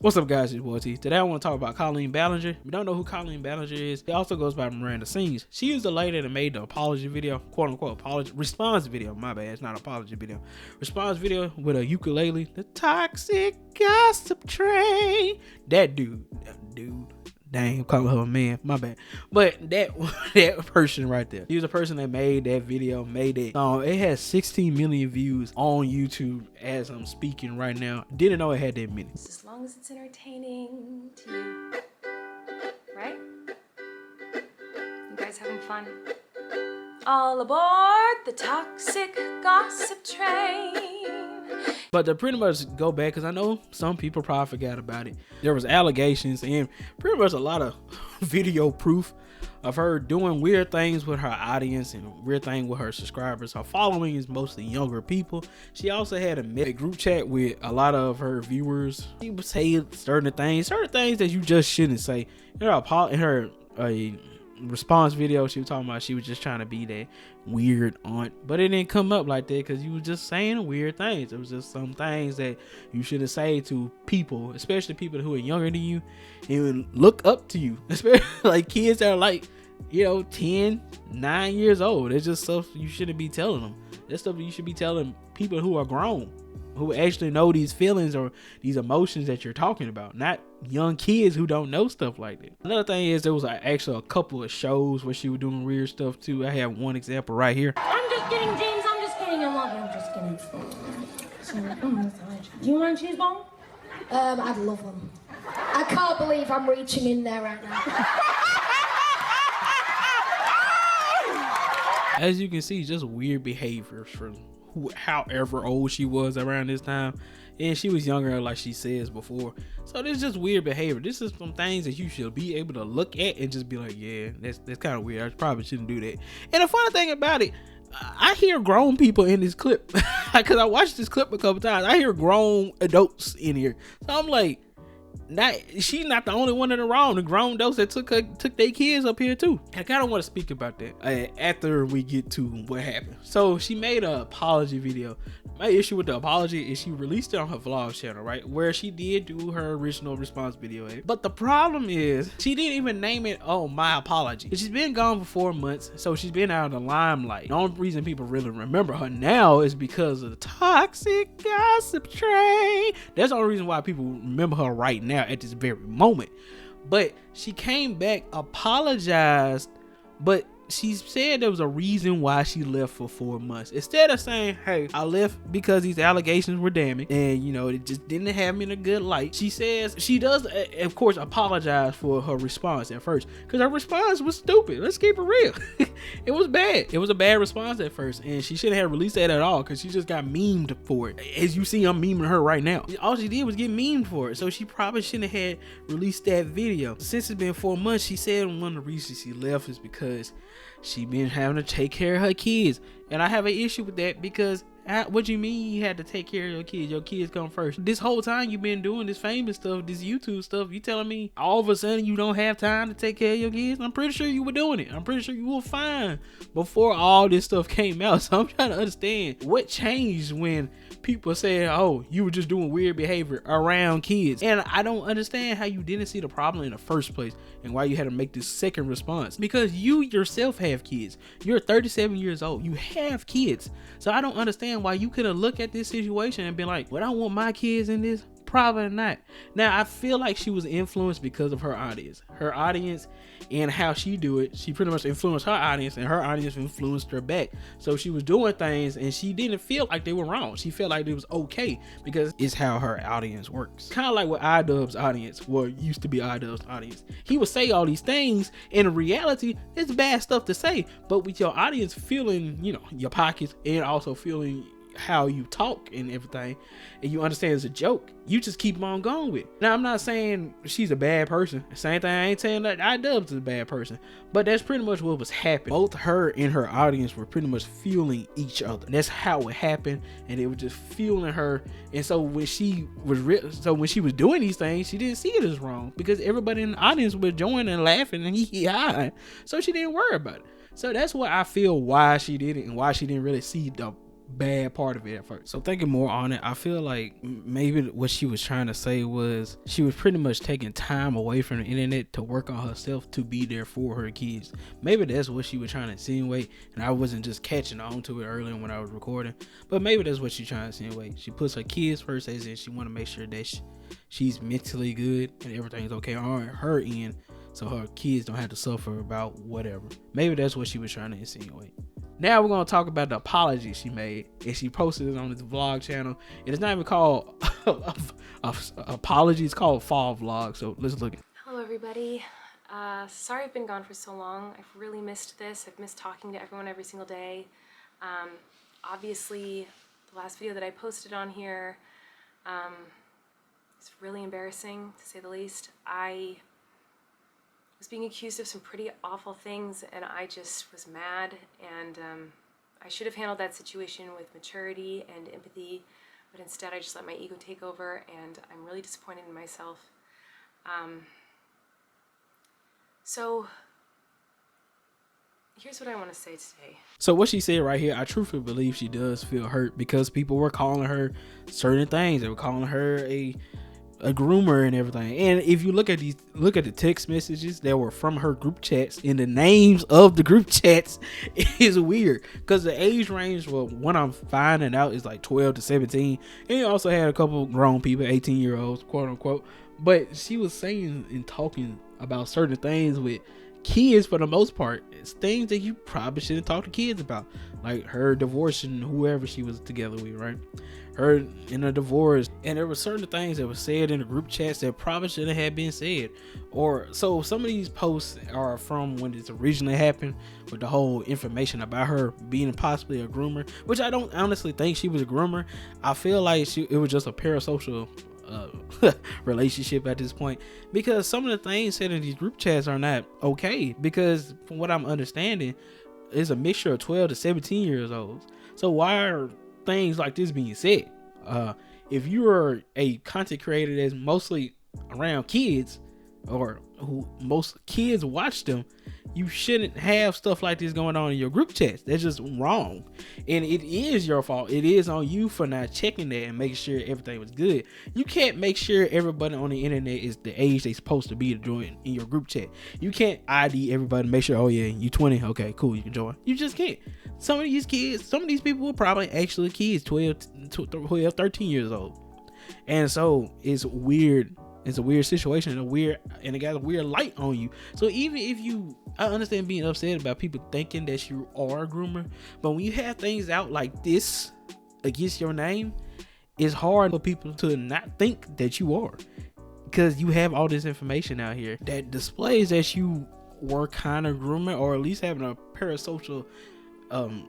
What's up, guys? It's Boy T. Today I want to talk about Colleen Ballinger. If you don't know who Colleen Ballinger is, she also goes by Miranda Sings. She is the lady that made the apology video, quote unquote apology, response video. My bad, it's not apology video. Response video with a ukulele, the toxic gossip train. That dude. Dang, I'm calling her a man. My bad. But that person right there. He was a person that made that video, made it. It has 16 million views on YouTube as I'm speaking right now. Didn't know it had that many. As long as it's entertaining to you, right? You guys having fun? All aboard the toxic gossip train. But to pretty much go back, because I know some people probably forgot about it, there was allegations and pretty much a lot of video proof of her doing weird things with her audience and weird things with her subscribers. Her following is mostly younger people. She also had a group chat with a lot of her viewers. She would say certain things that you just shouldn't say. In her response video, she was talking about she was just trying to be that weird aunt, but it didn't come up like that because you were just saying weird things. It was just some things that you shouldn't say to people, especially people who are younger than you and look up to you, especially like kids that are like 10, 9 years old. It's just stuff you shouldn't be telling them. That's stuff you should be telling people who are grown, who actually know these feelings or these emotions that you're talking about, not young kids who don't know stuff like that. Another thing is there was actually a couple of shows where she was doing weird stuff too. I have one example right here. I'm just kidding, James. I'm just kidding. I'm just kidding. Do you want a cheese ball? I'd love one. I can't believe I'm reaching in there right now. As you can see, just weird behaviors from however old she was around this time, and she was younger like she says before. So this is just weird behavior. This is some things that you should be able to look at and just be like, yeah, that's kind of weird. I probably shouldn't do that. And the funny thing about it, I hear grown people in this clip because I watched this clip a couple times. I hear grown adults in here, so I'm like, she's not the only one in the wrong. The grown adults that took their kids up here too. I kind of want to speak about that after we get to what happened. So she made an apology video. My issue with the apology is she released it on her vlog channel, right, where she did do her original response video. But the problem is she didn't even name it, oh, my apology. She's been gone for 4 months, so she's been out of the limelight. The only reason people really remember her now is because of the toxic gossip train. That's the only reason why people remember her right now at this very moment. But she came back, apologized, but she said there was a reason why she left for 4 months. Instead of saying, hey, I left because these allegations were damning and it just didn't have me in a good light, she says she does of course apologize for her response at first, because her response was stupid. Let's keep it real. It was bad. It was a bad response at first, and she shouldn't have released that at all, because she just got memed for it. As you see, I'm memeing her right now. All she did was get memed for it, so she probably shouldn't have released that video. Since it's been 4 months, she said one of the reasons she left is because she been having to take care of her kids. And I have an issue with that, because what do you mean you had to take care of your kids? Your kids come first. This whole time you've been doing this famous stuff, this YouTube stuff, you telling me all of a sudden you don't have time to take care of your kids? I'm pretty sure you were doing it. I'm pretty sure you were fine before all this stuff came out. So I'm trying to understand what changed when people say, oh, you were just doing weird behavior around kids. And I don't understand how you didn't see the problem in the first place and why you had to make this second response, because you yourself have kids. You're 37 years old. You have kids. So I don't understand why you couldn't look at this situation and be like, well, I want my kids in this. Probably not. Now, I feel like she was influenced because of her audience and how she do it. She pretty much influenced her audience, and her audience influenced her back. So she was doing things and she didn't feel like they were wrong. She felt like it was okay because it's how her audience works. Kind of like with iDubbbz's audience, used to be iDubbbz's audience. He would say all these things, and in reality, it's bad stuff to say. But with your audience feeling, your pockets, and also feeling how you talk and everything, and you understand it's a joke, you just keep on going with it. Now, I'm not saying she's a bad person. Same thing, I ain't saying that iDubbbz is a bad person, but that's pretty much what was happening. Both her and her audience were pretty much fueling each other. That's how it happened, and it was just fueling her. And so when she was doing these things, she didn't see it as wrong, because everybody in the audience was joining and laughing and hee-hee-ha, so she didn't worry about it. So that's what I feel why she did it, and why she didn't really see the bad part of it at first. So thinking more on it, I feel like maybe what she was trying to say was she was pretty much taking time away from the internet to work on herself to be there for her kids. Maybe that's what she was trying to insinuate, and I wasn't just catching on to it earlier when I was recording, but maybe that's what she's trying to insinuate. She puts her kids first, as in she want to make sure that she's mentally good and everything's okay on her end, so her kids don't have to suffer about whatever. Maybe that's what she was trying to insinuate. Now we're going to talk about the apology she made, and she posted it on this vlog channel, and it's not even called apology, it's called fall vlog. So let's look at it. Hello everybody. Sorry I've been gone for so long. I've really missed this. I've missed talking to everyone every single day. Obviously the last video that I posted on here, it's really embarrassing to say the least. I was being accused of some pretty awful things, and I just was mad, and I should have handled that situation with maturity and empathy, but instead I just let my ego take over, and I'm really disappointed in myself. So here's what I want to say today. So what she said right here, I truthfully believe she does feel hurt because people were calling her certain things. They were calling her a groomer and everything. And if you look at the text messages that were from her group chats, and the names of the group chats is weird because the age range, well, what I'm finding out is like 12 to 17, and you also had a couple grown people, 18-year-olds, quote unquote. But she was saying and talking about certain things with kids for the most part. It's things that you probably shouldn't talk to kids about, like her divorce and whoever she was together with, right? Her in a divorce, and there were certain things that were said in the group chats that probably shouldn't have been said. Or so some of these posts are from when it originally happened, with the whole information about her being possibly a groomer, which I don't honestly think she was a groomer. I feel like it was just a parasocial relationship at this point, because some of the things said in these group chats are not okay, because from what I'm understanding, it's a mixture of 12 to 17 years old. So why are things like this being said? If you are a content creator that's mostly around kids, or who most kids watch them, you shouldn't have stuff like this going on in your group chats. That's just wrong, and it is your fault. It is on you for not checking that and making sure everything was good. You can't make sure everybody on the internet is the age they're supposed to be to join in your group chat. You can't ID everybody and make sure, oh yeah, you 20, okay, cool, you can join. You just can't. Some of these kids, some of these people were probably actually kids, 12, 13 years old, and so it's weird. It's a weird situation, and it got a weird light on you. So even if I understand being upset about people thinking that you are a groomer, but when you have things out like this against your name, it's hard for people to not think that you are, because you have all this information out here that displays that you were kind of groomer, or at least having a parasocial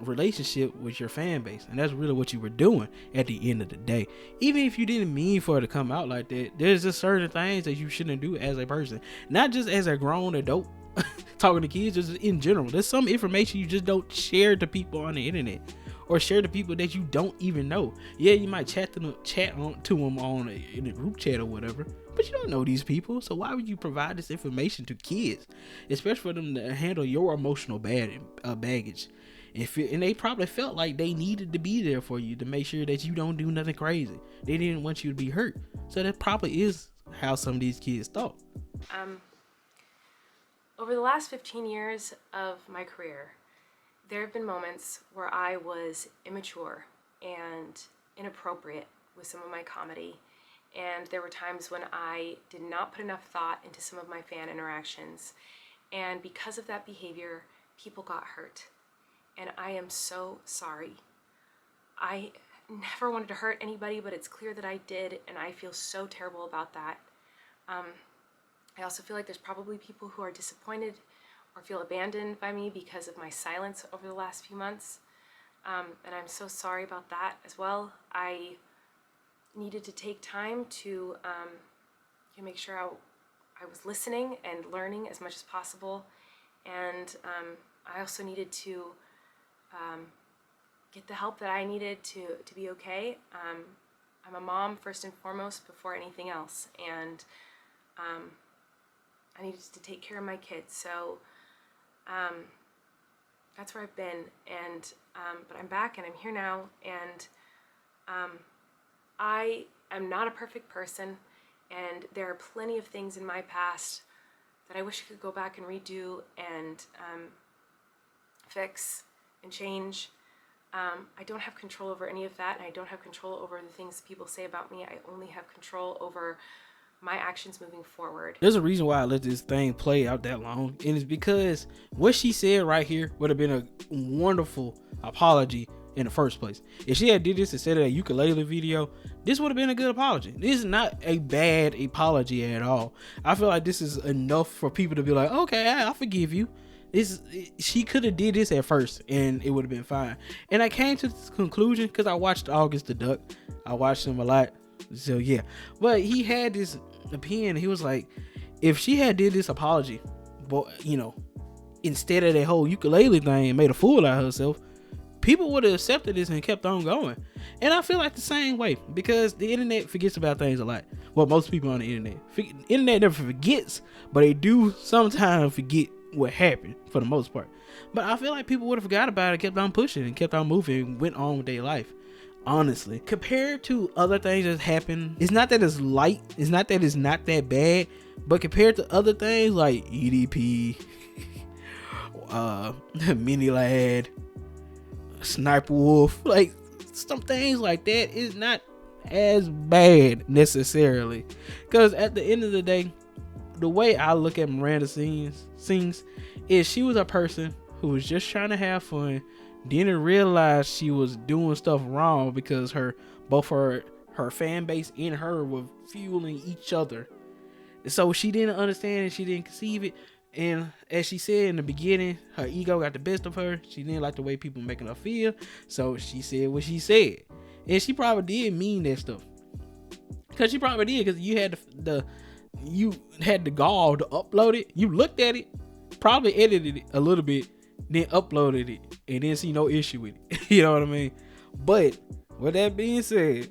relationship with your fan base, and that's really what you were doing at the end of the day. Even if you didn't mean for it to come out like that, there's just certain things that you shouldn't do as a person, not just as a grown adult talking to kids, just in general. There's some information you just don't share to people on the internet, or share to people that you don't even know. Yeah, you might chat to them in a group chat or whatever, but you don't know these people. So why would you provide this information to kids, especially for them to handle your emotional baggage? And they probably felt like they needed to be there for you to make sure that you don't do nothing crazy. They didn't want you to be hurt. So that probably is how some of these kids thought. Over the last 15 years of my career, there have been moments where I was immature and inappropriate with some of my comedy. And there were times when I did not put enough thought into some of my fan interactions. And because of that behavior, people got hurt. And I am so sorry. I never wanted to hurt anybody, but it's clear that I did, and I feel so terrible about that. I also feel like there's probably people who are disappointed or feel abandoned by me because of my silence over the last few months. And I'm so sorry about that as well. I needed to take time to make sure I was listening and learning as much as possible. And I also needed to get the help that I needed to be okay. I'm a mom first and foremost before anything else, and I needed to take care of my kids. So that's where I've been, and but I'm back and I'm here now, and I am not a perfect person, and there are plenty of things in my past that I wish I could go back and redo and fix and change. I don't have control over any of that, and I don't have control over the things people say about me. I only have control over my actions moving forward. There's a reason why I let this thing play out that long, and it's because what she said right here would have been a wonderful apology in the first place. If she had did this instead of that ukulele video, this would have been a good apology. This is not a bad apology at all. I feel like this is enough for people to be like, okay, I forgive you. She could have did this at first and it would have been fine. And I came to this conclusion because I watched August the Duck. I watched him a lot. So yeah, but he had this opinion. He was like, if she had did this apology, but you know, instead of that whole ukulele thing and made a fool out of herself, people would have accepted this and kept on going. And I feel like the same way, because the internet forgets about things a lot. Well, most people on the internet never forgets, but they do sometimes forget what happened for the most part. But I feel like people would have forgot about it, kept on pushing and kept on moving and went on with their life. Honestly, compared to other things that happened, it's not that it's light, it's not that it's not that bad, but compared to other things like EDP, Mini Lad, Sniper Wolf, like some things like that is not as bad necessarily. Because at the end of the day, the way I look at Miranda Sings is she was a person who was just trying to have fun, didn't realize she was doing stuff wrong because both her fan base and her were fueling each other. So she didn't understand and she didn't conceive it. And as she said in the beginning, her ego got the best of her. She didn't like the way people making her feel. So she said what she said. And she probably did mean that stuff. Because she probably did, because you had the gall to upload it. You looked at it, probably edited it a little bit, then uploaded it, and didn't see no issue with it. You know what I mean? But with that being said,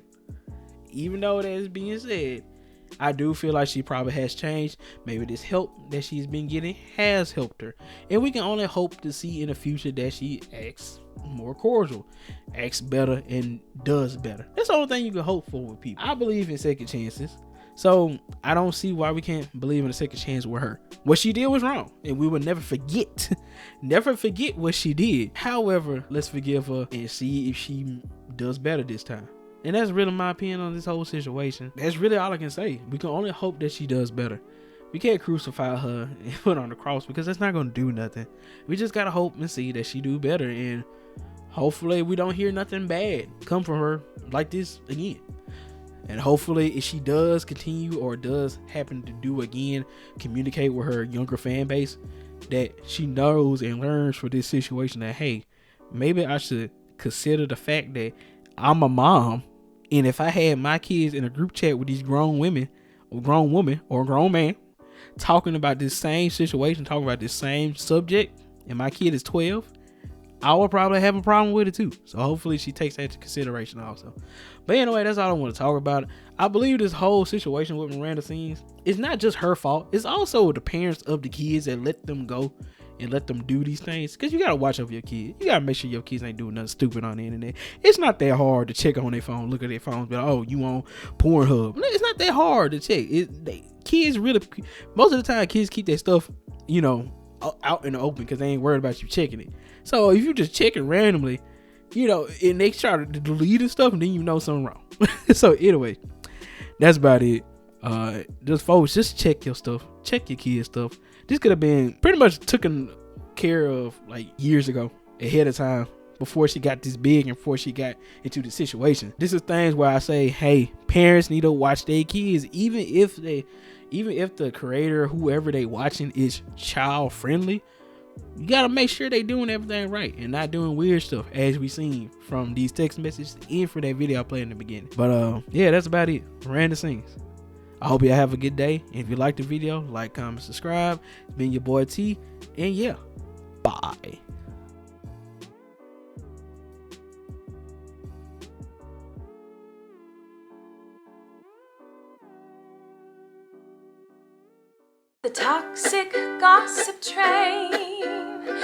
even though that is being said, I do feel like she probably has changed. Maybe this help that she's been getting has helped her. And we can only hope to see in the future that she acts more cordial, acts better, and does better. That's the only thing you can hope for with people. I believe in second chances. So I don't see why we can't believe in a second chance with her. What she did was wrong, and we will never forget what she did. However, let's forgive her and see if she does better this time. And that's really my opinion on this whole situation. That's really all I can say. We can only hope that she does better. We can't crucify her and put her on the cross, because that's not going to do nothing. We just got to hope and see that she do better, and hopefully we don't hear nothing bad come from her like this again. And hopefully if she does continue or does happen to do again, communicate with her younger fan base, that she knows and learns for this situation that, hey, maybe I should consider the fact that I'm a mom, and if I had my kids in a group chat with these grown women or grown woman or grown man talking about this same situation, talking about this same subject, and my kid is 12, I would probably have a problem with it too. So hopefully she takes that into consideration also. But anyway, that's all I want to talk about. I believe this whole situation with Miranda Sings is not just her fault. It's also the parents of the kids that let them go and let them do these things. Because you got to watch over your kids. You got to make sure your kids ain't doing nothing stupid on the internet. It's not that hard to check on their phone, look at their phones, be like, oh, you on Pornhub. It's not that hard to check. Kids really, most of the time, kids keep their stuff, you know, out in the open because they ain't worried about you checking it. So if you just check it randomly, you know, and they try to delete and stuff, and then you know something wrong. So anyway, that's about it. Just folks, just check your stuff, check your kids' stuff. This could have been pretty much taken care of like years ago, ahead of time, before she got this big and before she got into the situation. This is things where I say, hey, parents need to watch their kids, even if the creator, whoever they watching, is child friendly. You gotta make sure they doing everything right and not doing weird stuff, as we seen from these text messages and for that video I played in the beginning. But yeah, that's about it. Miranda Sings. I hope you have a good day. If you like the video, like, comment, subscribe. It's been your boy T, and yeah, bye. The toxic gossip train.